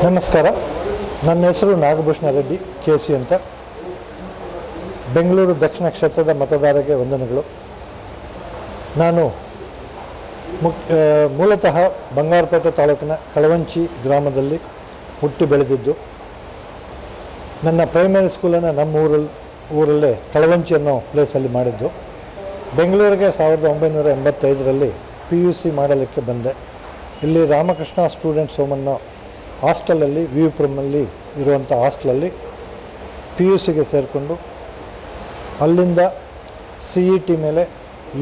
ನಮಸ್ಕಾರ. ನನ್ನ ಹೆಸರು ನಾಗಭೂಷಣ ರೆಡ್ಡಿ KC ಅಂತ. ಬೆಂಗಳೂರು ದಕ್ಷಿಣ ಕ್ಷೇತ್ರದ ಮತದಾರರಿಗೆ ವಂದನೆಗಳು. ನಾನು ಮೂಲತಃ ಬಂಗಾರಪೇಟೆ ತಾಲೂಕಿನ ಕಳವಂಚಿ ಗ್ರಾಮದಲ್ಲಿ ಹುಟ್ಟಿ ಬೆಳೆದಿದ್ದು, ನನ್ನ ಪ್ರೈಮರಿ ಸ್ಕೂಲನ್ನು ನಮ್ಮ ಊರಲ್ಲೇ ಕಳವಂಚಿ ಅನ್ನೋ ಪ್ಲೇಸಲ್ಲಿ ಮಾಡಿದ್ದು. ಬೆಂಗಳೂರಿಗೆ 1985ರಲ್ಲಿ PUC ಮಾಡಲಿಕ್ಕೆ ಬಂದೆ. ಇಲ್ಲಿ ರಾಮಕೃಷ್ಣ ಸ್ಟೂಡೆಂಟ್ಸ್ ಹೋಮ್ ಅನ್ನೋ ಹಾಸ್ಟೆಲಲ್ಲಿ ವಿಯುಪುರಮಲ್ಲಿ ಇರುವಂಥ ಹಾಸ್ಟೆಲಲ್ಲಿ PUCಗೆ ಸೇರಿಕೊಂಡು ಅಲ್ಲಿಂದ CET ಮೇಲೆ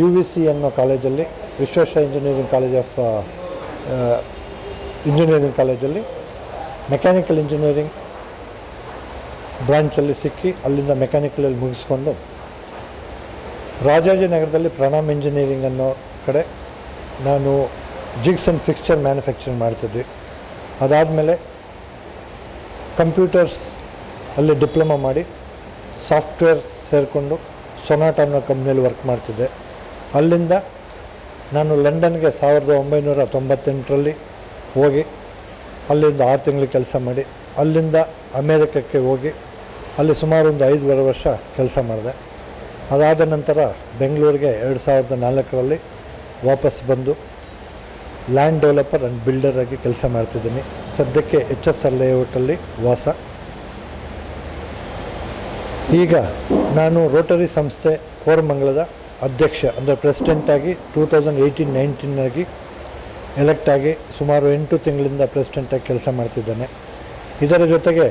UVC ಅನ್ನೋ ಕಾಲೇಜಲ್ಲಿ, ವಿಶ್ವೇಶ್ವರಯ್ಯ ಇಂಜಿನಿಯರಿಂಗ್ ಕಾಲೇಜಲ್ಲಿ ಮೆಕ್ಯಾನಿಕಲ್ ಇಂಜಿನಿಯರಿಂಗ್ ಬ್ರಾಂಚಲ್ಲಿ ಸಿಕ್ಕಿ ಅಲ್ಲಿಂದ ಮೆಕ್ಯಾನಿಕಲಲ್ಲಿ ಮುಗಿಸ್ಕೊಂಡು ರಾಜಾಜಿನಗರದಲ್ಲಿ ಪ್ರಣಾಮ್ ಇಂಜಿನಿಯರಿಂಗ್ ಅನ್ನೋ ಕಡೆ ನಾನು ಜಿಗ್ಸ್ ಆ್ಯಂಡ್ ಫಿಕ್ಸ್ಚರ್ ಮ್ಯಾನುಫ್ಯಾಕ್ಚರಿಂಗ್ ಮಾಡ್ತಿದ್ವಿ. ಅದಾದಮೇಲೆ ಕಂಪ್ಯೂಟರ್ಸ್ ಅಲ್ಲಿ ಡಿಪ್ಲೊಮಾ ಮಾಡಿ ಸಾಫ್ಟ್ವೇರ್ ಸೇರಿಕೊಂಡು ಸೊನಾಟ್ ಅನ್ನೋ ಕಂಪ್ನಿಯಲ್ಲಿ ವರ್ಕ್ ಮಾಡ್ತಿದ್ದೆ. ಅಲ್ಲಿಂದ ನಾನು ಲಂಡನ್ಗೆ 1998ರಲ್ಲಿ ಹೋಗಿ ಅಲ್ಲಿಂದ 6 ತಿಂಗಳು ಕೆಲಸ ಮಾಡಿ, ಅಲ್ಲಿಂದ ಅಮೇರಿಕಕ್ಕೆ ಹೋಗಿ ಅಲ್ಲಿ ಸುಮಾರು ಒಂದು 5 ವರ್ಷ ಕೆಲಸ ಮಾಡಿದೆ. ಅದಾದ ನಂತರ ಬೆಂಗಳೂರಿಗೆ 2004ರಲ್ಲಿ ವಾಪಸ್ ಬಂದು ಲ್ಯಾಂಡ್ ಡೆವಲಪರ್ ಆ್ಯಂಡ್ ಬಿಲ್ಡರ್ ಆಗಿ ಕೆಲಸ ಮಾಡ್ತಿದ್ದೀನಿ. ಸದ್ಯಕ್ಕೆ HSR ಲೇಔಟಲ್ಲಿ ವಾಸ. ಈಗ ನಾನು ರೋಟರಿ ಸಂಸ್ಥೆ ಕೋರಮಂಗಲದ ಅಧ್ಯಕ್ಷ ಅಂದರೆ ಪ್ರೆಸಿಡೆಂಟಾಗಿ 2018-19 ಎಲೆಕ್ಟ್ ಆಗಿ ಸುಮಾರು 8 ತಿಂಗಳಿಂದ ಪ್ರೆಸಿಡೆಂಟಾಗಿ ಕೆಲಸ ಮಾಡ್ತಿದ್ದೇನೆ. ಇದರ ಜೊತೆಗೆ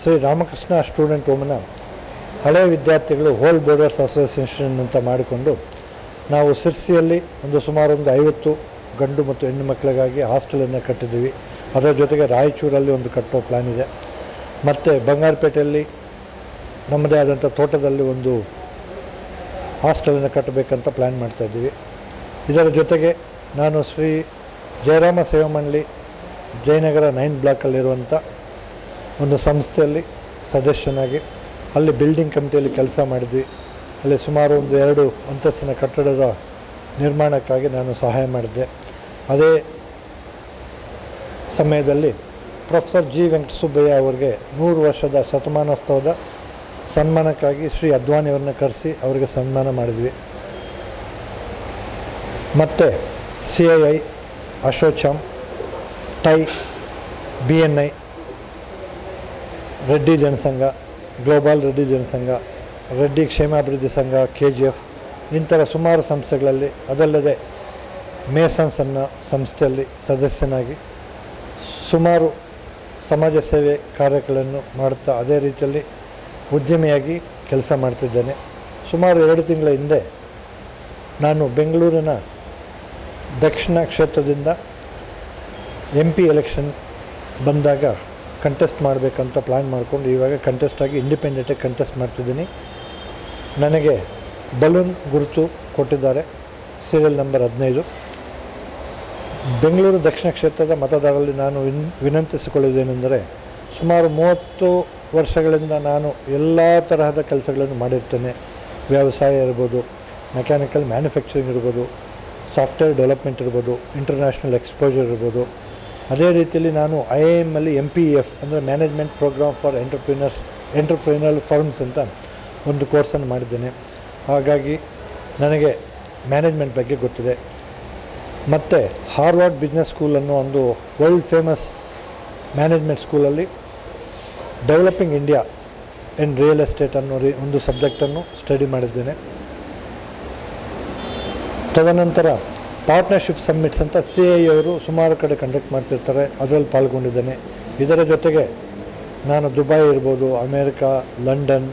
ಶ್ರೀ ರಾಮಕೃಷ್ಣ ಸ್ಟೂಡೆಂಟ್ ಹೋಮ್ನ ಹಳೆಯ ವಿದ್ಯಾರ್ಥಿಗಳು ಹೋಲ್ ಬೋರ್ಡರ್ಸ್ ಅಸೋಸಿಯೇಷನ್ ಅಂತ ಮಾಡಿಕೊಂಡು ನಾವು ಸಿರ್ಸಿಯಲ್ಲಿ ಸುಮಾರು 50 ಗಂಡು ಮತ್ತು ಹೆಣ್ಣು ಮಕ್ಕಳಿಗಾಗಿ ಹಾಸ್ಟೆಲನ್ನು ಕಟ್ಟಿದ್ದೀವಿ. ಅದರ ಜೊತೆಗೆ ರಾಯಚೂರಲ್ಲಿ ಒಂದು ಕಟ್ಟೋ ಪ್ಲ್ಯಾನ್ ಇದೆ. ಮತ್ತು ಬಂಗಾರಪೇಟೆಯಲ್ಲಿ ನಮ್ಮದೇ ಆದಂಥ ತೋಟದಲ್ಲಿ ಒಂದು ಹಾಸ್ಟೆಲನ್ನು ಕಟ್ಟಬೇಕಂತ ಪ್ಲ್ಯಾನ್ ಮಾಡ್ತಾಯಿದ್ದೀವಿ. ಇದರ ಜೊತೆಗೆ ನಾನು ಶ್ರೀ ಜಯರಾಮ ಸೇವಾ ಮಂಡಳಿ ಜಯನಗರ 9 ಬ್ಲಾಕಲ್ಲಿರುವಂಥ ಒಂದು ಸಂಸ್ಥೆಯಲ್ಲಿ ಸದಸ್ಯನಾಗಿ ಅಲ್ಲಿ ಬಿಲ್ಡಿಂಗ್ ಕಮಿಟಿಯಲ್ಲಿ ಕೆಲಸ ಮಾಡಿದ್ವಿ. ಅಲ್ಲಿ ಸುಮಾರು 2 ಅಂತಸ್ತಿನ ಕಟ್ಟಡದ ನಿರ್ಮಾಣಕ್ಕಾಗಿ ನಾನು ಸಹಾಯ ಮಾಡಿದ್ದೆ. ಅದೇ ಸಮಯದಲ್ಲಿ ಪ್ರೊಫೆಸರ್ G. ವೆಂಕಟಸುಬ್ಬಯ್ಯ ಅವರಿಗೆ 100 ವರ್ಷದ ಶತಮಾನೋತ್ಸವದ ಸನ್ಮಾನಕ್ಕಾಗಿ ಶ್ರೀ ಅದ್ವಾನಿಯವ್ರನ್ನ ಕರೆಸಿ ಅವರಿಗೆ ಸನ್ಮಾನ ಮಾಡಿದ್ವಿ. ಮತ್ತು CII, ASSOCHAM, TiE, BNI, Reddy Janasangha, global Reddy Janasangha, Reddy Kshemabhivruddhi Sangha, KGF ಇಂಥರ ಸುಮಾರು ಸಂಸ್ಥೆಗಳಲ್ಲಿ, ಅದಲ್ಲದೆ ಮೇಸನ್ಸ್ ಅನ್ನೋ ಸಂಸ್ಥೆಯಲ್ಲಿ ಸದಸ್ಯನಾಗಿ ಸುಮಾರು ಸಮಾಜ ಸೇವೆ ಕಾರ್ಯಗಳನ್ನು ಮಾಡುತ್ತಾ ಅದೇ ರೀತಿಯಲ್ಲಿ ಉದ್ಯಮಿಯಾಗಿ ಕೆಲಸ ಮಾಡ್ತಿದ್ದೇನೆ. ಸುಮಾರು 2 ತಿಂಗಳ ಹಿಂದೆ ನಾನು ಬೆಂಗಳೂರಿನ ದಕ್ಷಿಣ ಕ್ಷೇತ್ರದಿಂದ MP ಎಲೆಕ್ಷನ್ ಬಂದಾಗ ಕಂಟೆಸ್ಟ್ ಮಾಡಬೇಕಂತ ಪ್ಲ್ಯಾನ್ ಮಾಡಿಕೊಂಡು ಇವಾಗ ಕಂಟೆಸ್ಟಾಗಿ ಇಂಡಿಪೆಂಡೆಂಟಾಗಿ ಕಂಟೆಸ್ಟ್ ಮಾಡ್ತಿದ್ದೀನಿ. ನನಗೆ ಬಲೂನ್ ಗುರುತು ಕೊಟ್ಟಿದ್ದಾರೆ, ಸೀರಿಯಲ್ ನಂಬರ್ 15. ಬೆಂಗಳೂರು ದಕ್ಷಿಣ ಕ್ಷೇತ್ರದ ಮತದಾರರಲ್ಲಿ ನಾನು ವಿನಂತಿಸಿಕೊಳ್ಳುವುದೇನೆಂದರೆ, ಸುಮಾರು 30 ವರ್ಷಗಳಿಂದ ನಾನು ಎಲ್ಲ ತರಹದ ಕೆಲಸಗಳನ್ನು ಮಾಡಿರ್ತೇನೆ. ವ್ಯವಸಾಯ ಇರ್ಬೋದು, ಮೆಕ್ಯಾನಿಕಲ್ ಮ್ಯಾನುಫ್ಯಾಕ್ಚರಿಂಗ್ ಇರ್ಬೋದು, ಸಾಫ್ಟ್ವೇರ್ ಡೆವಲಪ್ಮೆಂಟ್ ಇರ್ಬೋದು, ಇಂಟರ್ನ್ಯಾಷನಲ್ ಎಕ್ಸ್ಪೋಜರ್ ಇರ್ಬೋದು. ಅದೇ ರೀತಿಯಲ್ಲಿ ನಾನು IIM ಅಲ್ಲಿ MPEF ಅಂದರೆ management program for entrepreneur firms ಅಂತ ಒಂದು ಕೋರ್ಸನ್ನು ಮಾಡಿದ್ದೇನೆ. ಹಾಗಾಗಿ ನನಗೆ ಮ್ಯಾನೇಜ್ಮೆಂಟ್ ಬಗ್ಗೆ ಗೊತ್ತಿದೆ. ಮತ್ತು ಹಾರ್ವರ್ಡ್ ಬಿಸ್ನೆಸ್ ಸ್ಕೂಲ್ ಅನ್ನೋ ಒಂದು ವರ್ಲ್ಡ್ ಫೇಮಸ್ ಮ್ಯಾನೇಜ್ಮೆಂಟ್ ಸ್ಕೂಲಲ್ಲಿ developing India in real estate ಅನ್ನೋ ಒಂದು ಸಬ್ಜೆಕ್ಟನ್ನು ಸ್ಟಡಿ ಮಾಡಿದ್ದೇನೆ. ತದನಂತರ ಪಾರ್ಟ್ನರ್ಶಿಪ್ ಸಮ್ಮಿಟ್ಸ್ ಅಂತ CII ಅವರು ಸುಮಾರು ಕಡೆ ಕಂಡಕ್ಟ್ ಮಾಡ್ತಿರ್ತಾರೆ, ಅದರಲ್ಲಿ ಪಾಲ್ಗೊಂಡಿದ್ದೇನೆ. ಇದರ ಜೊತೆಗೆ ನಾನು ದುಬೈ ಇರ್ಬೋದು, ಅಮೇರಿಕಾ, ಲಂಡನ್,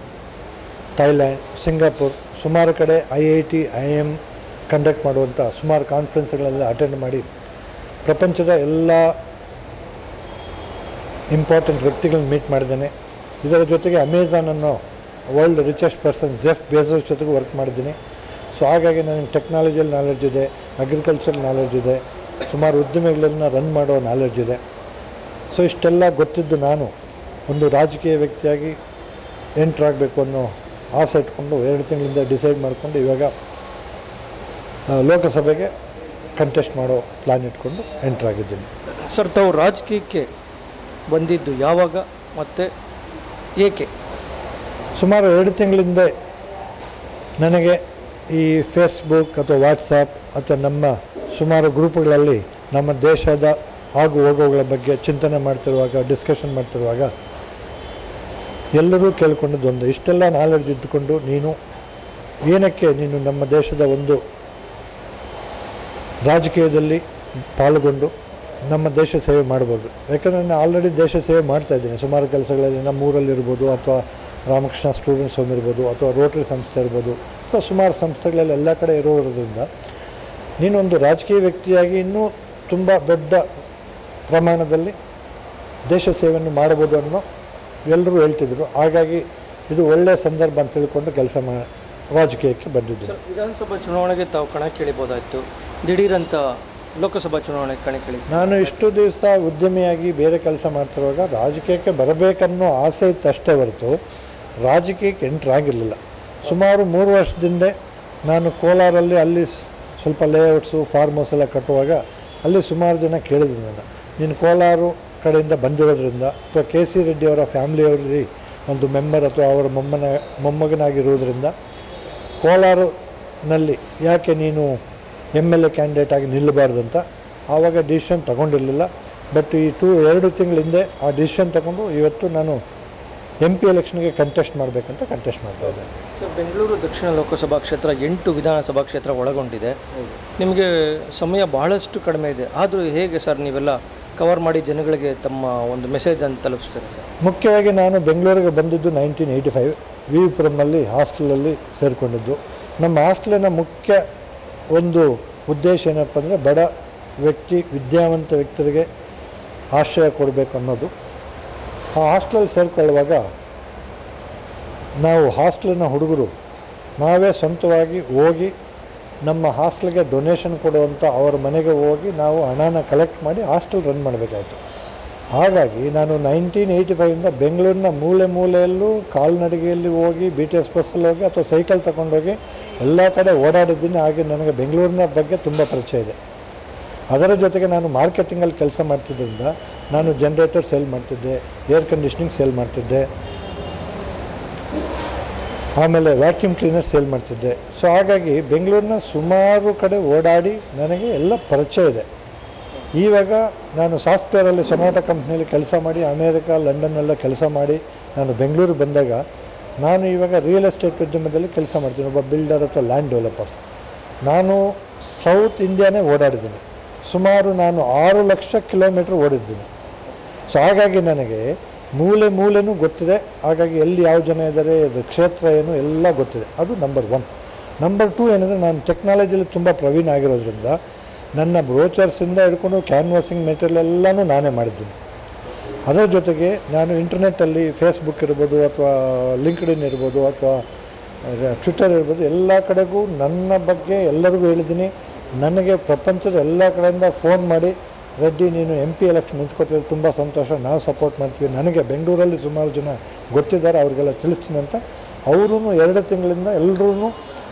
ಥೈಲ್ಯಾಂಡ್, ಸಿಂಗಾಪುರ್ ಸುಮಾರು ಕಡೆ IIT, IIM ಕಂಡಕ್ಟ್ ಮಾಡುವಂಥ ಸುಮಾರು ಕಾನ್ಫರೆನ್ಸ್ಗಳೆಲ್ಲ ಅಟೆಂಡ್ ಮಾಡಿ ಪ್ರಪಂಚದ ಎಲ್ಲ ಇಂಪಾರ್ಟೆಂಟ್ ವ್ಯಕ್ತಿಗಳನ್ನ ಮೀಟ್ ಮಾಡಿದ್ದೇನೆ. ಇದರ ಜೊತೆಗೆ ಅಮೆಜಾನ್ ಅನ್ನೋ world richest person Jeff Bezos ಜೊತೆಗೂ ವರ್ಕ್ ಮಾಡಿದ್ದೀನಿ. ಸೊ ಹಾಗಾಗಿ ನನಗೆ ಟೆಕ್ನಾಲಜಿಯಲ್ಲಿ ನಾಲೆಡ್ಜ್ ಇದೆ, ಅಗ್ರಿಕಲ್ಚರ್ ನಾಲೆಡ್ಜ್ ಇದೆ, ಸುಮಾರು ಉದ್ಯಮಿಗಳನ್ನು ರನ್ ಮಾಡೋ ನಾಲೆಡ್ಜ್ ಇದೆ. ಸೊ ಇಷ್ಟೆಲ್ಲ ಗೊತ್ತಿದ್ದು ನಾನು ಒಂದು ರಾಜಕೀಯ ವ್ಯಕ್ತಿಯಾಗಿ ಎಂಟ್ರಾಗಬೇಕು ಅನ್ನೋ ಆಸೆ ಇಟ್ಕೊಂಡು 2 ತಿಂಗಳಿಂದ ಡಿಸೈಡ್ ಮಾಡಿಕೊಂಡು ಇವಾಗ ಲೋಕಸಭೆಗೆ ಕಂಟೆಸ್ಟ್ ಮಾಡೋ ಪ್ಲ್ಯಾನ್ ಇಟ್ಕೊಂಡು ಎಂಟ್ರಾಗಿದ್ದೀನಿ. ಸರ್, ತಾವು ರಾಜಕೀಯಕ್ಕೆ ಬಂದಿದ್ದು ಯಾವಾಗ ಮತ್ತು ಏಕೆ? ಸುಮಾರು 2 ತಿಂಗಳಿಂದ ನನಗೆ ಈ ಫೇಸ್ಬುಕ್ ಅಥವಾ ವಾಟ್ಸಪ್ ಅಥವಾ ನಮ್ಮ ಸುಮಾರು ಗ್ರೂಪ್ಗಳಲ್ಲಿ ನಮ್ಮ ದೇಶದ ಆಗು ಹೋಗುಗಳ ಬಗ್ಗೆ ಚಿಂತನೆ ಮಾಡ್ತಿರುವಾಗ, ಡಿಸ್ಕಷನ್ ಮಾಡ್ತಿರುವಾಗ ಎಲ್ಲರೂ ಕೇಳ್ಕೊಂಡದ್ದು ಇಷ್ಟೆಲ್ಲ ನಾಲೆಡ್ಜ್ ಇದ್ದುಕೊಂಡು ನೀನು ಏನಕ್ಕೆ ನೀನು ನಮ್ಮ ದೇಶದ ಒಂದು ರಾಜಕೀಯದಲ್ಲಿ ಪಾಲ್ಗೊಂಡು ನಮ್ಮ ದೇಶ ಸೇವೆ ಮಾಡ್ಬೋದು. ಯಾಕಂದರೆ ನಾನು ಆಲ್ರೆಡಿ ದೇಶ ಸೇವೆ ಮಾಡ್ತಾಯಿದ್ದೀನಿ ಸುಮಾರು ಕೆಲಸಗಳಲ್ಲಿ. ನಮ್ಮೂರಲ್ಲಿರ್ಬೋದು ಅಥವಾ ರಾಮಕೃಷ್ಣ ಸ್ಟೂಡೆಂಟ್ಸ್ ಹೋಮ್ ಇರ್ಬೋದು ಅಥವಾ ರೋಟರಿ ಸಂಸ್ಥೆ ಇರ್ಬೋದು ಅಥವಾ ಸುಮಾರು ಸಂಸ್ಥೆಗಳಲ್ಲಿ ಎಲ್ಲ ಕಡೆ ಇರೋದ್ರಿಂದ ನೀನೊಂದು ರಾಜಕೀಯ ವ್ಯಕ್ತಿಯಾಗಿ ಇನ್ನೂ ತುಂಬ ದೊಡ್ಡ ಪ್ರಮಾಣದಲ್ಲಿ ದೇಶ ಸೇವೆಯನ್ನು ಮಾಡ್ಬೋದು ಅನ್ನೋ ಎಲ್ಲರೂ ಹೇಳ್ತಿದ್ರು. ಹಾಗಾಗಿ ಇದು ಒಳ್ಳೆಯ ಸಂದರ್ಭ ಅಂತ ತಿಳ್ಕೊಂಡು ರಾಜಕೀಯಕ್ಕೆ ಬಂದಿದ್ದರು. ವಿಧಾನಸಭಾ ಚುನಾವಣೆಗೆ ತಾವು ಕಣಕ್ಕಿಳಿಬೋದಾಯಿತು, ದಿಢೀರಂತ ಲೋಕಸಭಾ ಚುನಾವಣೆ ಕಣಕ್ಕಿಳಿ. ನಾನು ಇಷ್ಟು ದಿವಸ ಉದ್ಯಮಿಯಾಗಿ ಬೇರೆ ಕೆಲಸ ಮಾಡ್ತಿರುವಾಗ ರಾಜಕೀಯಕ್ಕೆ ಬರಬೇಕನ್ನೋ ಆಸೆ ಇತ್ತು ಅಷ್ಟೇ ಹೊರತು ರಾಜಕೀಯಕ್ಕೆ ಎಂಟ್ರ್ ಆಗಿರಲಿಲ್ಲ. ಸುಮಾರು 3 ವರ್ಷದಿಂದ ನಾನು ಕೋಲಾರಲ್ಲಿ ಅಲ್ಲಿ ಸ್ವಲ್ಪ ಲೇಔಟ್ಸು ಫಾರ್ಮ್ ಹೌಸ್ ಎಲ್ಲ ಕಟ್ಟುವಾಗ ಅಲ್ಲಿ ಸುಮಾರು ಜನ ಕೇಳಿದ್ರು ನೀನು ಕೋಲಾರ ಕಡೆಯಿಂದ ಬಂದಿರೋದ್ರಿಂದ ಅಥವಾ KC ರೆಡ್ಡಿ ಅವರ ಫ್ಯಾಮ್ಲಿಯವರಲ್ಲಿ ಒಂದು ಮೆಂಬರ್ ಅಥವಾ ಅವರ ಮೊಮ್ಮಗನಾಗಿರೋದ್ರಿಂದ ಕೋಲಾರನಲ್ಲಿ ಯಾಕೆ ನೀನು MLA ಕ್ಯಾಂಡಿಡೇಟ್ ಆಗಿ ನಿಲ್ಲಬಾರ್ದು ಅಂತ ಆವಾಗ ಡಿಸಿಷನ್ ತಗೊಂಡಿರಲಿಲ್ಲ. ಬಟ್ ಈ 2 ತಿಂಗಳ ಹಿಂದೆ ಆ ಡಿಸಿಷನ್ ತಗೊಂಡು ಇವತ್ತು ನಾನು MP ಎಲೆಕ್ಷನ್ಗೆ ಕಂಟೆಸ್ಟ್ ಮಾಡಬೇಕಂತ ಕಂಟೆಸ್ಟ್ ಮಾಡ್ತಾಯಿದ್ದೇನೆ. ಸರ್, ಬೆಂಗಳೂರು ದಕ್ಷಿಣ ಲೋಕಸಭಾ ಕ್ಷೇತ್ರ 8 ವಿಧಾನಸಭಾ ಕ್ಷೇತ್ರ ಒಳಗೊಂಡಿದೆ. ನಿಮಗೆ ಸಮಯ ಬಹಳಷ್ಟು ಕಡಿಮೆ ಇದೆ. ಆದರೂ ಹೇಗೆ ಸರ್ ನೀವೆಲ್ಲ ಕವರ್ ಮಾಡಿ ಜನಗಳಿಗೆ ತಮ್ಮ ಒಂದು ಮೆಸೇಜನ್ನು ತಲುಪಿಸ್ತಾರೆ ಸರ್? ಮುಖ್ಯವಾಗಿ ನಾನು ಬೆಂಗಳೂರಿಗೆ ಬಂದಿದ್ದು 1985 ವಿ ಪುರಮಲ್ಲಿ ಹಾಸ್ಟೆಲಲ್ಲಿ ಸೇರಿಕೊಂಡಿದ್ದು. ನಮ್ಮ ಹಾಸ್ಟೆಲಿನ ಮುಖ್ಯ ಒಂದು ಉದ್ದೇಶ ಏನಪ್ಪ ಅಂದರೆ ಬಡ ವ್ಯಕ್ತಿ, ವಿದ್ಯಾವಂತ ವ್ಯಕ್ತಿಗಳಿಗೆ ಆಶ್ರಯ ಕೊಡಬೇಕು ಅನ್ನೋದು. ಆ ಹಾಸ್ಟೆಲಲ್ಲಿ ಸೇರಿಕೊಳ್ಳುವಾಗ ನಾವು ಹಾಸ್ಟೆಲಿನ ಹುಡುಗರು ನಾವೇ ಸ್ವಂತವಾಗಿ ಹೋಗಿ ನಮ್ಮ ಹಾಸ್ಟೆಲ್ಗೆ ಡೊನೇಷನ್ ಕೊಡುವಂಥ ಅವ್ರ ಮನೆಗೆ ಹೋಗಿ ನಾವು ಹಣನ ಕಲೆಕ್ಟ್ ಮಾಡಿ ಹಾಸ್ಟೆಲ್ ರನ್ ಮಾಡಬೇಕಾಯಿತು. ಹಾಗಾಗಿ ನಾನು 1985ಇಂದ ಬೆಂಗಳೂರಿನ ಮೂಲೆ ಮೂಲೆಯಲ್ಲೂ ಕಾಲ್ನಡಿಗೆಯಲ್ಲಿ ಹೋಗಿ BTS ಬಸ್ಸಲ್ಲಿ ಹೋಗಿ ಅಥವಾ ಸೈಕಲ್ ತಗೊಂಡೋಗಿ ಎಲ್ಲ ಕಡೆ ಓಡಾಡಿದ್ದೀನಿ. ಹಾಗೆ ನನಗೆ ಬೆಂಗಳೂರಿನ ಬಗ್ಗೆ ತುಂಬ ಪರಿಚಯ ಇದೆ. ಅದರ ಜೊತೆಗೆ ನಾನು ಮಾರ್ಕೆಟಿಂಗಲ್ಲಿ ಕೆಲಸ ಮಾಡ್ತಿದ್ದರಿಂದ ನಾನು ಜನ್ರೇಟರ್ ಸೇಲ್ ಮಾಡ್ತಿದ್ದೆ, ಏರ್ ಕಂಡೀಷ್ನಿಂಗ್ ಸೇಲ್ ಮಾಡ್ತಿದ್ದೆ, ಆಮೇಲೆ ವ್ಯಾಕ್ಯೂಮ್ ಕ್ಲೀನರ್ ಸೇಲ್ ಮಾಡ್ತಿದ್ದೆ. ಸೊ ಹಾಗಾಗಿ ಬೆಂಗಳೂರಿನ ಸುಮಾರು ಕಡೆ ಓಡಾಡಿ ನನಗೆ ಎಲ್ಲ ಪರಿಚಯ ಇದೆ. ಇವಾಗ ನಾನು ಸಾಫ್ಟ್ವೇರಲ್ಲಿ ಸೊನಾಟಾ ಕಂಪ್ನಿಯಲ್ಲಿ ಕೆಲಸ ಮಾಡಿ ಅಮೇರಿಕಾ, ಲಂಡನ್ನೆಲ್ಲ ಕೆಲಸ ಮಾಡಿ ನಾನು ಬೆಂಗಳೂರಿಗೆ ಬಂದಾಗ ನಾನು ಇವಾಗ ರಿಯಲ್ ಎಸ್ಟೇಟ್ ಉದ್ಯಮದಲ್ಲಿ ಕೆಲಸ ಮಾಡ್ತೀನಿ, ಒಬ್ಬ ಬಿಲ್ಡರ್ ಅಥವಾ ಲ್ಯಾಂಡ್ ಡೆವಲಪರ್ಸ್. ನಾನು ಸೌತ್ ಇಂಡಿಯಾನೇ ಓಡಾಡಿದ್ದೀನಿ. ಸುಮಾರು ನಾನು 6 ಲಕ್ಷ ಕಿಲೋಮೀಟ್ರ್ ಓಡಿದ್ದೀನಿ. ಸೊ ಹಾಗಾಗಿ ನನಗೆ ಮೂಲೆನೂ ಗೊತ್ತಿದೆ. ಹಾಗಾಗಿ ಎಲ್ಲಿ ಯಾವ ಜನ ಇದ್ದಾರೆ, ಅದು ಕ್ಷೇತ್ರ ಏನು ಎಲ್ಲ ಗೊತ್ತಿದೆ. ಅದು ನಂಬರ್ 1. ನಂಬರ್ 2 ಏನಂದರೆ ನಾನು ಟೆಕ್ನಾಲಜಿಯಲ್ಲಿ ತುಂಬ ಪ್ರವೀಣ ಆಗಿರೋದ್ರಿಂದ ನನ್ನ ಬ್ರೋಚರ್ಸಿಂದ ಹಿಡ್ಕೊಂಡು ಕ್ಯಾನ್ವಾಸಿಂಗ್ ಮೆಟೀರಿಯಲ್ ಎಲ್ಲನೂ ನಾನೇ ಮಾಡಿದ್ದೀನಿ. ಅದರ ಜೊತೆಗೆ ನಾನು ಇಂಟರ್ನೆಟ್ಟಲ್ಲಿ ಫೇಸ್ಬುಕ್ ಇರ್ಬೋದು ಅಥವಾ ಲಿಂಕ್ಡ್ಇನ್ ಇರ್ಬೋದು ಅಥವಾ ಟ್ವಿಟರ್ ಇರ್ಬೋದು ಎಲ್ಲ ಕಡೆಗೂ ನನ್ನ ಬಗ್ಗೆ ಎಲ್ಲರಿಗೂ ಹೇಳಿದ್ದೀನಿ. ನನಗೆ ಪ್ರಪಂಚದ ಎಲ್ಲ ಕಡೆಯಿಂದ ಫೋನ್ ಮಾಡಿ ರೆಡ್ಡಿ ನೀನು MP ಎಲೆಕ್ಷನ್ ನಿಂತ್ಕೊತಿದ್ರೆ ತುಂಬ ಸಂತೋಷ, ನಾವು ಸಪೋರ್ಟ್ ಮಾಡ್ತೀವಿ, ನನಗೆ ಬೆಂಗಳೂರಲ್ಲಿ ಸುಮಾರು ಜನ ಗೊತ್ತಿದ್ದಾರೆ, ಅವ್ರಿಗೆಲ್ಲ ತಿಳಿಸ್ತೀನಿ ಅಂತ ಅವರೂ 2 ತಿಂಗಳಿಂದ ಎಲ್ಲರೂ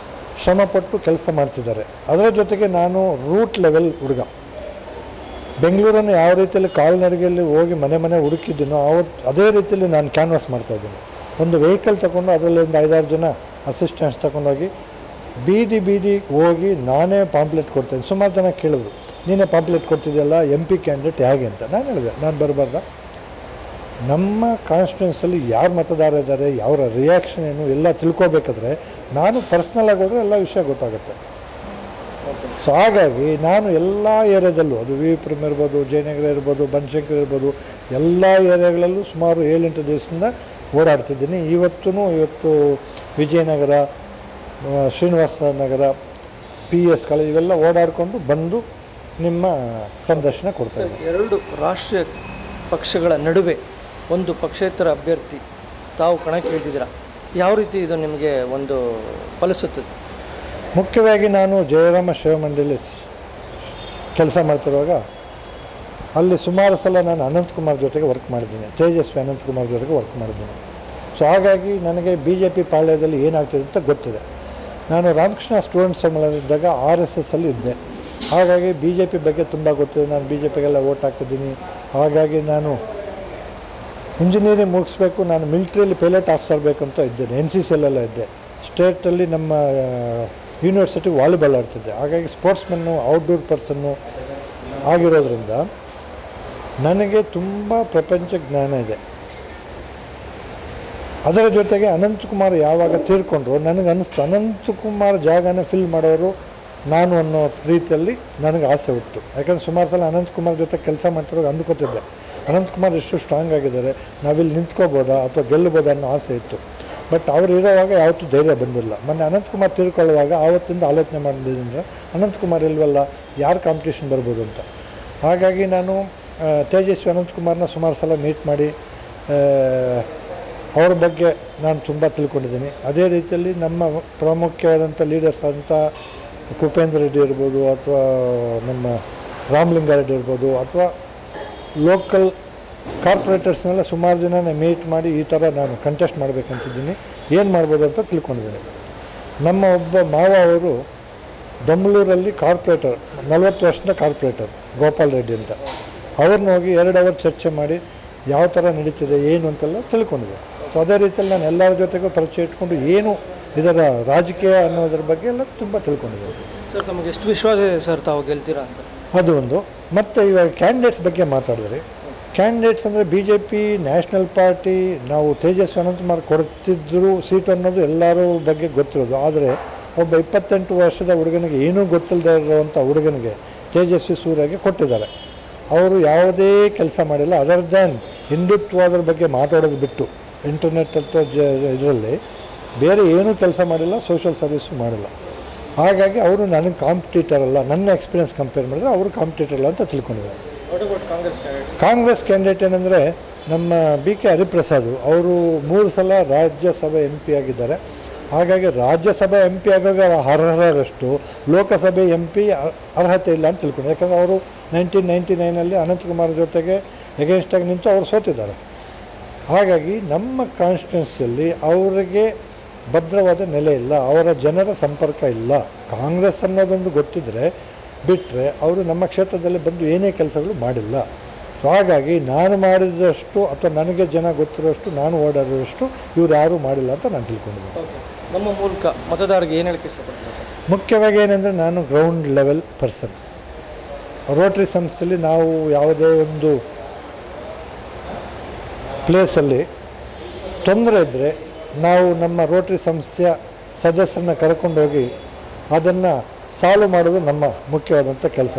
ಶ್ರಮಪಟ್ಟು ಕೆಲಸ ಮಾಡ್ತಿದ್ದಾರೆ. ಅದರ ಜೊತೆಗೆ ನಾನು ರೂಟ್ ಲೆವೆಲ್ ಹುಡುಗ. ಬೆಂಗಳೂರನ್ನು ಯಾವ ರೀತಿಯಲ್ಲಿ ಕಾಲ್ನಡಿಗೆಯಲ್ಲಿ ಹೋಗಿ ಮನೆ ಹುಡುಕಿದ್ದೀನೋ ಅದೇ ರೀತಿಯಲ್ಲಿ ನಾನು ಕ್ಯಾನ್ವಾಸ್ ಮಾಡ್ತಾಯಿದ್ದೀನಿ. ಒಂದು ವೆಹಿಕಲ್ ತಗೊಂಡು ಅದರಲ್ಲಿ ಒಂದು 5-6 ಜನ ಅಸಿಸ್ಟೆಂಟ್ಸ್ ತಗೊಂಡೋಗಿ ಬೀದಿ ಹೋಗಿ ನಾನೇ ಪಾಂಪ್ಲೆಟ್ ಕೊಡ್ತಾಯಿದ್ದೀನಿ. ಸುಮಾರು ಜನ ಕೇಳಿದ್ರು, ನೀನೇ ಪಾಂಪ್ಲೆಟ್ ಕೊಡ್ತಿದ್ದೆಲ್ಲ MP ಕ್ಯಾಂಡಿಡೇಟ್ ಹೇಗೆ ಅಂತ. ನಾನು ಹೇಳಿದೆ, ನಾನು ಬರಬಾರ್ದ, ನಮ್ಮ ಕಾನ್ಸ್ಟಿಟ್ಯೂನ್ಸಲ್ಲಿ ಯಾರು ಮತದಾರ ಇದ್ದಾರೆ, ಅವರ ರಿಯಾಕ್ಷನ್ ಏನು ಎಲ್ಲ ತಿಳ್ಕೊಬೇಕಾದ್ರೆ ನಾನು ಪರ್ಸ್ನಲಾಗಿ ಹೋದರೆ ಎಲ್ಲ ವಿಷಯ ಗೊತ್ತಾಗುತ್ತೆ. ಸೊ ಹಾಗಾಗಿ ನಾನು ಎಲ್ಲ ಏರಿಯಾದಲ್ಲೂ, ಅದು ವಿ ಪುರಂ ಇರ್ಬೋದು, ಜಯನಗರ ಇರ್ಬೋದು, ಬನಶಂಕರಿ ಇರ್ಬೋದು, ಎಲ್ಲ ಏರಿಯಾಗಳಲ್ಲೂ ಸುಮಾರು 7-8 ದಿವಸದಿಂದ ಓಡಾಡ್ತಿದ್ದೀನಿ. ಇವತ್ತು ವಿಜಯನಗರ, ಶ್ರೀನಿವಾಸ ನಗರ, PS ಕಳೆ ಇವೆಲ್ಲ ಓಡಾಡಿಕೊಂಡು ಬಂದು ನಿಮ್ಮ ಸಂದರ್ಶನ ಕೊಡ್ತಾಯಿದ್ದೀನಿ. 2 ರಾಷ್ಟ್ರೀಯ ಪಕ್ಷಗಳ ನಡುವೆ ಒಂದು ಪಕ್ಷೇತರ ಅಭ್ಯರ್ಥಿ ತಾವು ಕಣಕ್ಕಿಳಿದಿದ್ದೀರಾ, ಯಾವ ರೀತಿ ಇದು ನಿಮಗೆ ಒಂದು ಫಲಿಸುತ್ತದೆ? ಮುಖ್ಯವಾಗಿ ನಾನು ಜಯರಾಮ ಶಿವಮಂಡಳಿ ಕೆಲಸ ಮಾಡ್ತಿರುವಾಗ ಅಲ್ಲಿ ಸುಮಾರು ಸಲ ನಾನು ಅನಂತಕುಮಾರ್ ಜೊತೆಗೆ ವರ್ಕ್ ಮಾಡಿದ್ದೀನಿ, ತೇಜಸ್ವಿ ಅನಂತಕುಮಾರ್ ಜೊತೆಗೆ ವರ್ಕ್ ಮಾಡಿದ್ದೀನಿ. ಸೊ ಹಾಗಾಗಿ ನನಗೆ BJP ಪಾಳ್ಯದಲ್ಲಿ ಏನಾಗ್ತಿದೆ ಅಂತ ಗೊತ್ತಿದೆ. ನಾನು ರಾಮಕೃಷ್ಣ ಸ್ಟೂಡೆಂಟ್ಸ್ ಸಮ್ಮೇಳನದಿದ್ದಾಗ RSS ಅಲ್ಲಿ ಇದ್ದೆ. ಹಾಗಾಗಿ BJP ಬಗ್ಗೆ ತುಂಬ ಗೊತ್ತಿದೆ. ನಾನು BJPಗೆಲ್ಲ ವೋಟ್ ಹಾಕಿದ್ದೀನಿ. ಹಾಗಾಗಿ ನಾನು ಇಂಜಿನಿಯರಿಂಗ್ ಮುಗಿಸ್ಬೇಕು, ನಾನು ಮಿಲಿಟ್ರಿಯಲ್ಲಿ ಪೈಲಟ್ ಆಫೀಸರ್ ಬೇಕಂತ ಇದ್ದೇನೆ. NCCಯಲ್ಲೆಲ್ಲ ಇದ್ದೆ. ಸ್ಟೇಟಲ್ಲಿ ನಮ್ಮ ಯೂನಿವರ್ಸಿಟಿ ವಾಲಿಬಾಲ್ ಆಡ್ತಿದ್ದೆ. ಹಾಗಾಗಿ ಸ್ಪೋರ್ಟ್ಸ್ಮನ್ನು, ಔಟ್ಡೋರ್ ಪರ್ಸನ್ನು ಆಗಿರೋದ್ರಿಂದ ನನಗೆ ತುಂಬ ಪ್ರಪಂಚ ಜ್ಞಾನ ಇದೆ. ಅದರ ಜೊತೆಗೆ ಅನಂತಕುಮಾರ್ ಯಾವಾಗ ತೀರ್ಕೊಂಡ್ರು ನನಗೆ ಅನ್ನಿಸ್ತು ಅನಂತಕುಮಾರ್ ಜಾಗನ ಫಿಲ್ ಮಾಡೋರು ನಾನು ಅನ್ನೋ ರೀತಿಯಲ್ಲಿ ನನಗೆ ಆಸೆ ಹುಟ್ಟು. ಯಾಕಂದರೆ ಸುಮಾರು ಸಲ ಅನಂತಕುಮಾರ್ ಜೊತೆ ಕೆಲಸ ಮಾಡ್ತಿರೋ ಅಂದ್ಕೋತಿದ್ದೆ, ಅನಂತಕುಮಾರ್ ಎಷ್ಟು ಸ್ಟ್ರಾಂಗ್ ಆಗಿದ್ದಾರೆ, ನಾವಿಲ್ಲಿ ನಿಂತ್ಕೋಬೋದಾ ಅಥವಾ ಗೆಲ್ಲಬೋದಾ ಅನ್ನೋ ಆಸೆ ಇತ್ತು. ಬಟ್ ಅವ್ರು ಇರೋವಾಗ ಯಾವತ್ತೂ ಧೈರ್ಯ ಬಂದಿಲ್ಲ. ಮೊನ್ನೆ ಅನಂತಕುಮಾರ್ ತೀರ್ಕೊಳ್ಳುವಾಗ ಆವತ್ತಿಂದ ಆಲೋಚನೆ ಮಾಡಿದ್ರೆ ಅನಂತಕುಮಾರ್ ಇಲ್ವಲ್ಲ, ಯಾರು ಕಾಂಪಿಟೇಷನ್ ಬರ್ಬೋದು ಅಂತ. ಹಾಗಾಗಿ ನಾನು ತೇಜಸ್ವಿ ಅನಂತಕುಮಾರ್ನ ಸುಮಾರು ಸಲ ಮೀಟ್ ಮಾಡಿ ಅವ್ರ ಬಗ್ಗೆ ನಾನು ತುಂಬ ತಿಳ್ಕೊಂಡಿದ್ದೀನಿ. ಅದೇ ರೀತಿಯಲ್ಲಿ ನಮ್ಮ ಪ್ರಾಮುಖ್ಯವಾದಂಥ ಲೀಡರ್ಸ್ ಅಂತ ಕುಪೇಂದ್ರ ರೆಡ್ಡಿ ಇರ್ಬೋದು, ಅಥವಾ ನಮ್ಮ ರಾಮಲಿಂಗಾರೆಡ್ಡಿ ಇರ್ಬೋದು, ಅಥವಾ ಲೋಕಲ್ ಕಾರ್ಪೊರೇಟರ್ಸ್ನೆಲ್ಲ ಸುಮಾರು ಜನನ ಮೀಟ್ ಮಾಡಿ ಈ ಥರ ನಾನು ಕಂಟೆಸ್ಟ್ ಮಾಡಬೇಕಂತಿದ್ದೀನಿ, ಏನು ಮಾಡ್ಬೋದು ಅಂತ ತಿಳ್ಕೊಂಡಿದ್ದೀನಿ. ನಮ್ಮ ಒಬ್ಬ ಮಾವ ಅವರು ಬೆಂಗಳೂರಲ್ಲಿ ಕಾರ್ಪೊರೇಟರ್, 40 ವರ್ಷದ ಕಾರ್ಪೊರೇಟರ್ ಗೋಪಾಲ್ ರೆಡ್ಡಿ ಅಂತ, ಅವ್ರನ್ನ ಹೋಗಿ 2 ಅವರ್ ಚರ್ಚೆ ಮಾಡಿ ಯಾವ ಥರ ನಡೀತಿದೆ ಏನು ಅಂತೆಲ್ಲ ತಿಳ್ಕೊಂಡಿದ್ದೆ. ಸೊ ಅದೇ ರೀತಿಯಲ್ಲಿ ನಾನು ಎಲ್ಲರ ಜೊತೆಗೂ ಪರಿಚಯ ಇಟ್ಕೊಂಡು ಏನು ಇದರ ರಾಜಕೀಯ ಅನ್ನೋದ್ರ ಬಗ್ಗೆ ಎಲ್ಲ ತುಂಬ ತಿಳ್ಕೊಂಡಿದ್ದೇನೆ. ಸರ್ ತಮಗೆ ಎಷ್ಟು ವಿಶ್ವಾಸ ಇದೆ ಸರ್ ತಾವು ಗೆಲ್ತೀರಾ ಅಂತ? ಅದು ಒಂದು. ಮತ್ತು ಇವಾಗ ಕ್ಯಾಂಡಿಡೇಟ್ಸ್ ಬಗ್ಗೆ ಮಾತಾಡಿದ್ರೆ, ಕ್ಯಾಂಡಿಡೇಟ್ಸ್ ಅಂದರೆ BJP ನ್ಯಾಷನಲ್ ಪಾರ್ಟಿ ನಾವು ತೇಜಸ್ವಿ ಅನಂತಕುಮಾರ್ ಕೊಡ್ತಿದ್ರು ಸೀಟ್ ಅನ್ನೋದು ಎಲ್ಲರೂ ಬಗ್ಗೆ ಗೊತ್ತಿರೋದು. ಆದರೆ ಒಬ್ಬ 28 ವರ್ಷದ ಹುಡುಗನಿಗೆ ಏನೂ ಗೊತ್ತಿಲ್ಲದೆ ಇರುವಂಥ ಹುಡುಗನಿಗೆ ತೇಜಸ್ವಿ ಸೂರ್ಯಗೆ ಕೊಟ್ಟಿದ್ದಾರೆ. ಅವರು ಯಾವುದೇ ಕೆಲಸ ಮಾಡಿಲ್ಲ, ಅದರ್ ದ್ಯಾನ್ ಹಿಂದುತ್ವದ ಬಗ್ಗೆ ಮಾತಾಡೋದು ಬಿಟ್ಟು ಇಂಟರ್ನೆಟ್ ಅಥವಾ ಇದರಲ್ಲಿ ಬೇರೆ ಏನೂ ಕೆಲಸ ಮಾಡಿಲ್ಲ, ಸೋಷಿಯಲ್ ಸರ್ವಿಸು ಮಾಡಿಲ್ಲ. ಹಾಗಾಗಿ ಅವರು ನನಗೆ ಕಾಂಪಿಟೇಟರ್ ಅಲ್ಲ, ನನ್ನ ಎಕ್ಸ್ಪೀರಿಯನ್ಸ್ ಕಂಪೇರ್ ಮಾಡಿದ್ರೆ ಅವರು ಕಾಂಪಿಟೇಟರ್ ಅಲ್ಲ ಅಂತ ತಿಳ್ಕೊಂಡಿದ್ದಾರೆ. ಕಾಂಗ್ರೆಸ್ ಕ್ಯಾಂಡಿಡೇಟ್ ಏನಂದರೆ ನಮ್ಮ BK ಹರಿಪ್ರಸಾದ್, ಅವರು 3 ಸಲ ರಾಜ್ಯಸಭೆ MP ಆಗಿದ್ದಾರೆ. ಹಾಗಾಗಿ ರಾಜ್ಯಸಭೆ MP ಆಗೋಗ ಅರ್ಹರಷ್ಟು ಲೋಕಸಭೆ MP ಅರ್ಹತೆ ಇಲ್ಲ ಅಂತ ತಿಳ್ಕೊಂಡು. ಯಾಕಂದರೆ ಅವರು 1999ನಲ್ಲಿ ಅನಂತಕುಮಾರ್ ಜೊತೆಗೆ ಎಗೇನ್ಸ್ಟಾಗಿ ನಿಂತು ಅವರು ಸೋತಿದ್ದಾರೆ. ಹಾಗಾಗಿ ನಮ್ಮ ಕಾನ್ಸ್ಟಿಟ್ಯೂನ್ಸಿಯಲ್ಲಿ ಅವರಿಗೆ ಭದ್ರವಾದ ನೆಲೆ ಇಲ್ಲ, ಅವರ ಜನರ ಸಂಪರ್ಕ ಇಲ್ಲ. ಕಾಂಗ್ರೆಸ್ ಅನ್ನೋದೊಂದು ಗೊತ್ತಿದ್ದರೆ ಬಿಟ್ಟರೆ ಅವರು ನಮ್ಮ ಕ್ಷೇತ್ರದಲ್ಲಿ ಬಂದು ಏನೇ ಕೆಲಸಗಳು ಮಾಡಿಲ್ಲ. ಸೊ ಹಾಗಾಗಿ ನಾನು ಮಾಡಿದಷ್ಟು ಅಥವಾ ನನಗೆ ಜನ ಗೊತ್ತಿರೋಷ್ಟು ನಾನು ಓಡಾಡಿರೋಷ್ಟು ಇವ್ರು ಯಾರೂ ಮಾಡಿಲ್ಲ ಅಂತ ನಾನು ತಿಳ್ಕೊಂಡಿದ್ದೀನಿ. ನಮ್ಮ ಮೂಲಕ ಮತದಾರರಿಗೆ ಏನು ಹೇಳಕ್ಕೆ ಇಷ್ಟಪಡ್ತೀನಿ? ಮುಖ್ಯವಾಗಿ ಏನಂದರೆ ನಾನು ಗ್ರೌಂಡ್ ಲೆವೆಲ್ ಪರ್ಸನ್. ರೋಟ್ರಿ ಸಂಸ್ಥೆಯಲ್ಲಿ ನಾವು ಯಾವುದೇ ಒಂದು ಪ್ಲೇಸಲ್ಲಿ ತೊಂದರೆ ಇದ್ದರೆ ನಾವು ನಮ್ಮ ರೋಟ್ರಿ ಸಂಸ್ಥೆಯ ಸದಸ್ಯರನ್ನ ಕರ್ಕೊಂಡೋಗಿ ಅದನ್ನು ಸಾಲ್ವ್ ಮಾಡೋದು ನಮ್ಮ ಮುಖ್ಯವಾದಂಥ ಕೆಲಸ.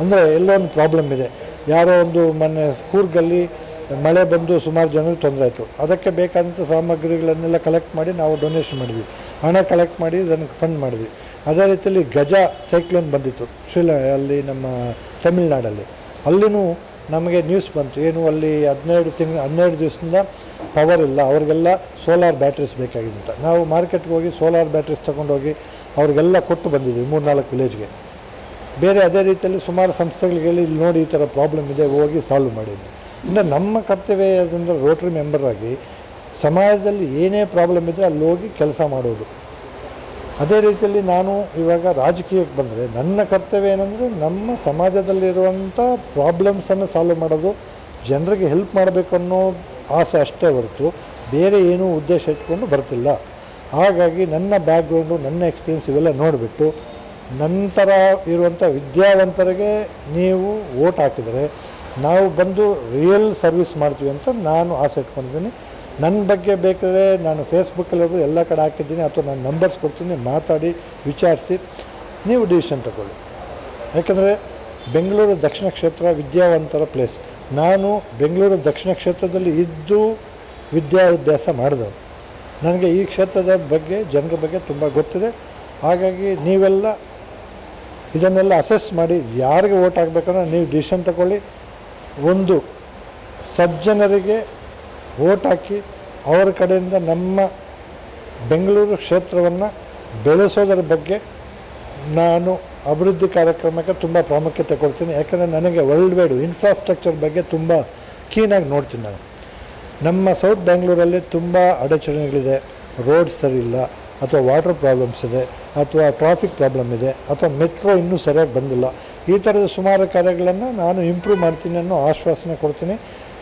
ಅಂದರೆ ಎಲ್ಲೋ ಒಂದು ಪ್ರಾಬ್ಲಮ್ ಇದೆ, ಯಾರೋ ಒಂದು ಮೊನ್ನೆ ಕೂರ್ಗಲ್ಲಿ ಮಳೆ ಬಂದು ಸುಮಾರು ಜನರಿಗೆ ತೊಂದರೆ ಆಯಿತು. ಅದಕ್ಕೆ ಬೇಕಾದಂಥ ಸಾಮಗ್ರಿಗಳನ್ನೆಲ್ಲ ಕಲೆಕ್ಟ್ ಮಾಡಿ ನಾವು ಡೊನೇಷನ್ ಮಾಡಿದ್ವಿ, ಹಣ ಕಲೆಕ್ಟ್ ಮಾಡಿ ಅದನ್ನು ಫಂಡ್ ಮಾಡಿದ್ವಿ. ಅದೇ ರೀತಿಯಲ್ಲಿ ಗಜ ಸೈಕ್ಲೋನ್ ಬಂದಿತ್ತು ಅಲ್ಲಿ ನಮ್ಮ ತಮಿಳ್ನಾಡಲ್ಲಿ. ಅಲ್ಲಿನೂ ನಮಗೆ ನ್ಯೂಸ್ ಬಂತು, ಏನು ಅಲ್ಲಿ 12 ದಿವಸದಿಂದ ಪವರ್ ಇಲ್ಲ, ಅವ್ರಿಗೆಲ್ಲ ಸೋಲಾರ್ ಬ್ಯಾಟ್ರೀಸ್ ಬೇಕಾಗಿದೆ ಅಂತ. ನಾವು ಮಾರ್ಕೆಟ್ಗೆ ಹೋಗಿ ಸೋಲಾರ್ ಬ್ಯಾಟ್ರೀಸ್ ತೊಗೊಂಡೋಗಿ ಅವ್ರಿಗೆಲ್ಲ ಕೊಟ್ಟು ಬಂದಿದ್ವಿ 3-4 ವಿಲೇಜ್ಗೆ. ಬೇರೆ ಅದೇ ರೀತಿಯಲ್ಲಿ ಸುಮಾರು ಸಂಸ್ಥೆಗಳಿಗೆ ಇಲ್ಲಿ ನೋಡಿ ಈ ಥರ ಪ್ರಾಬ್ಲಮ್ ಇದೆ, ಹೋಗಿ ಸಾಲ್ವ್ ಮಾಡಿದ್ವಿ. ಅಂದರೆ ನಮ್ಮ ಕರ್ತವ್ಯ ಅದರಿಂದ ರೋಟ್ರಿ ಮೆಂಬರ್ ಆಗಿ ಸಮಾಜದಲ್ಲಿ ಏನೇ ಪ್ರಾಬ್ಲಮ್ ಇದ್ದರೆ ಅಲ್ಲಿ ಹೋಗಿ ಕೆಲಸ ಮಾಡೋದು. ಅದೇ ರೀತಿಯಲ್ಲಿ ನಾನು ಇವಾಗ ರಾಜಕೀಯಕ್ಕೆ ಬಂದರೆ ನನ್ನ ಕರ್ತವ್ಯ ಏನಂದರೆ ನಮ್ಮ ಸಮಾಜದಲ್ಲಿರುವಂಥ ಪ್ರಾಬ್ಲಮ್ಸನ್ನು ಸಾಲ್ವ್ ಮಾಡೋದು, ಜನರಿಗೆ ಹೆಲ್ಪ್ ಮಾಡಬೇಕು ಅನ್ನೋ ಆಸೆ ಅಷ್ಟೇ ಹೊರತು ಬೇರೆ ಏನೂ ಉದ್ದೇಶ ಇಟ್ಕೊಂಡು ಬರ್ತಿಲ್ಲ. ಹಾಗಾಗಿ ನನ್ನ ಬ್ಯಾಕ್ಗ್ರೌಂಡು, ನನ್ನ ಎಕ್ಸ್ಪೀರಿಯನ್ಸ್ ಇವೆಲ್ಲ ನೋಡಿಬಿಟ್ಟು ನಂತರ ಇರುವಂಥ ವಿದ್ಯಾವಂತರಿಗೆ ನೀವು ವೋಟ್ ಹಾಕಿದರೆ ನಾವು ಬಂದು ರಿಯಲ್ ಸರ್ವಿಸ್ ಮಾಡ್ತೀವಿ ಅಂತ ನಾನು ಆಸೆ ಇಟ್ಕೊಂಡಿದ್ದೀನಿ. ನನ್ನ ಬಗ್ಗೆ ಬೇಕಾದರೆ ನಾನು ಫೇಸ್ಬುಕ್ಕಲ್ಲಿ ಎಲ್ಲ ಕಡೆ ಹಾಕಿದ್ದೀನಿ, ಅಥವಾ ನಾನು ನಂಬರ್ಸ್ ಕೊಡ್ತೀನಿ, ಮಾತಾಡಿ ವಿಚಾರಿಸಿ ನೀವು ಡಿಸಿಷನ್ ತಗೊಳ್ಳಿ. ಯಾಕಂದರೆ ಬೆಂಗಳೂರು ದಕ್ಷಿಣ ಕ್ಷೇತ್ರ ವಿದ್ಯಾವಂತರ ಪ್ಲೇಸ್. ನಾನು ಬೆಂಗಳೂರು ದಕ್ಷಿಣ ಕ್ಷೇತ್ರದಲ್ಲಿ ಇದ್ದು ವಿದ್ಯಾಭ್ಯಾಸ ಮಾಡಿದವರು. ನನಗೆ ಈ ಕ್ಷೇತ್ರದ ಬಗ್ಗೆ, ಜನರ ಬಗ್ಗೆ ತುಂಬ ಗೊತ್ತಿದೆ. ಹಾಗಾಗಿ ನೀವೆಲ್ಲ ಇದನ್ನೆಲ್ಲ ಅಸೆಸ್ ಮಾಡಿ ಯಾರಿಗೆ ವೋಟ್ ಹಾಕಬೇಕಂದ್ರೆ ನೀವು ಡಿಸಿಷನ್ ತಗೊಳ್ಳಿ. ಒಂದು ಸಜ್ಜನರಿಗೆ ವೋಟ್ ಹಾಕಿ ಅವರ ಕಡೆಯಿಂದ ನಮ್ಮ ಬೆಂಗಳೂರು ಕ್ಷೇತ್ರವನ್ನು ಬೆಳೆಸೋದರ ಬಗ್ಗೆ ನಾನು ಅಭಿವೃದ್ಧಿ ಕಾರ್ಯಕ್ರಮಕ್ಕೆ ತುಂಬ ಪ್ರಾಮುಖ್ಯತೆ ಕೊಡ್ತೀನಿ. ಯಾಕಂದರೆ ನನಗೆ ವರ್ಲ್ಡ್ ವೈಡ್ ಇನ್ಫ್ರಾಸ್ಟ್ರಕ್ಚರ್ ಬಗ್ಗೆ ತುಂಬ ಕೀನಾಗಿ ನೋಡ್ತೀನಿ ನಾನು. ನಮ್ಮ ಸೌತ್ ಬ್ಯಾಂಗ್ಳೂರಲ್ಲಿ ತುಂಬ ಅಡಚಣೆಗಳಿದೆ, ರೋಡ್ಸ್ ಸರಿ ಇಲ್ಲ, ಅಥವಾ ವಾಟರ್ ಪ್ರಾಬ್ಲಮ್ಸ್ ಇದೆ, ಅಥವಾ ಟ್ರಾಫಿಕ್ ಪ್ರಾಬ್ಲಮ್ ಇದೆ, ಅಥವಾ ಮೆಟ್ರೋ ಇನ್ನೂ ಸರಿಯಾಗಿ ಬಂದಿಲ್ಲ. ಈ ಥರದ ಸುಮಾರು ಕಾರ್ಯಗಳನ್ನು ನಾನು ಇಂಪ್ರೂವ್ ಮಾಡ್ತೀನಿ ಅನ್ನೋ ಆಶ್ವಾಸನೆ ಕೊಡ್ತೀನಿ.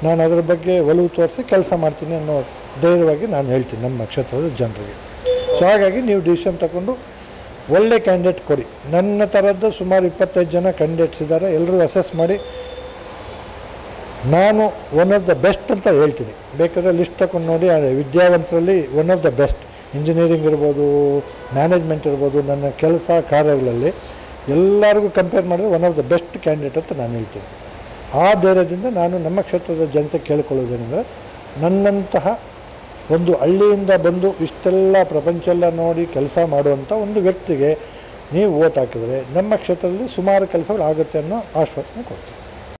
ನಾನು ಅದರ ಬಗ್ಗೆ ಒಲವು ತೋರಿಸಿ ಕೆಲಸ ಮಾಡ್ತೀನಿ ಅನ್ನೋ ಧೈರ್ಯವಾಗಿ ನಾನು ಹೇಳ್ತೀನಿ ನಮ್ಮ ಕ್ಷೇತ್ರದ ಜನರಿಗೆ. ಸೊ ಹಾಗಾಗಿ ನೀವು ಡಿಸಿಷನ್ ತಗೊಂಡು ಒಳ್ಳೆ ಕ್ಯಾಂಡಿಡೇಟ್ ಕೊಡಿ. ನನ್ನ ಥರದ್ದು ಸುಮಾರು 25 ಜನ ಕ್ಯಾಂಡಿಡೇಟ್ಸ್ ಇದ್ದಾರೆ. ಎಲ್ಲರೂ ಅಸೆಸ್ ಮಾಡಿ ನಾನು ಒನ್ ಆಫ್ ದ ಬೆಸ್ಟ್ ಅಂತ ಹೇಳ್ತೀನಿ. ಬೇಕಾದರೆ ಲಿಸ್ಟ್ ತಗೊಂಡು ನೋಡಿ, ವಿದ್ಯಾವಂತರಲ್ಲಿ one of the best, engineering ಇರ್ಬೋದು, ಮ್ಯಾನೇಜ್ಮೆಂಟ್ ಇರ್ಬೋದು, ನನ್ನ ಕೆಲಸ ಕಾರ್ಯಗಳಲ್ಲಿ ಎಲ್ಲರಿಗೂ ಕಂಪೇರ್ ಮಾಡಿದ್ರೆ one of the best candidate ಅಂತ ನಾನು ಹೇಳ್ತೀನಿ. ಆ ಧೈರ್ಯದಿಂದ ನಾನು ನಮ್ಮ ಕ್ಷೇತ್ರದ ಜನತೆ ಕೇಳ್ಕೊಳ್ಳೋದೇನೆಂದರೆ, ನನ್ನಂತಹ ಒಂದು ಹಳ್ಳಿಯಿಂದ ಬಂದು ಇಷ್ಟೆಲ್ಲ ಪ್ರಪಂಚ ಎಲ್ಲ ನೋಡಿ ಕೆಲಸ ಮಾಡುವಂಥ ಒಂದು ವ್ಯಕ್ತಿಗೆ ನೀವು ವೋಟ್ ಹಾಕಿದರೆ ನಮ್ಮ ಕ್ಷೇತ್ರದಲ್ಲಿ ಸುಮಾರು ಕೆಲಸಗಳು ಆಗುತ್ತೆ ಅನ್ನೋ ಆಶ್ವಾಸನೆ ಕೊಡ್ತೀನಿ.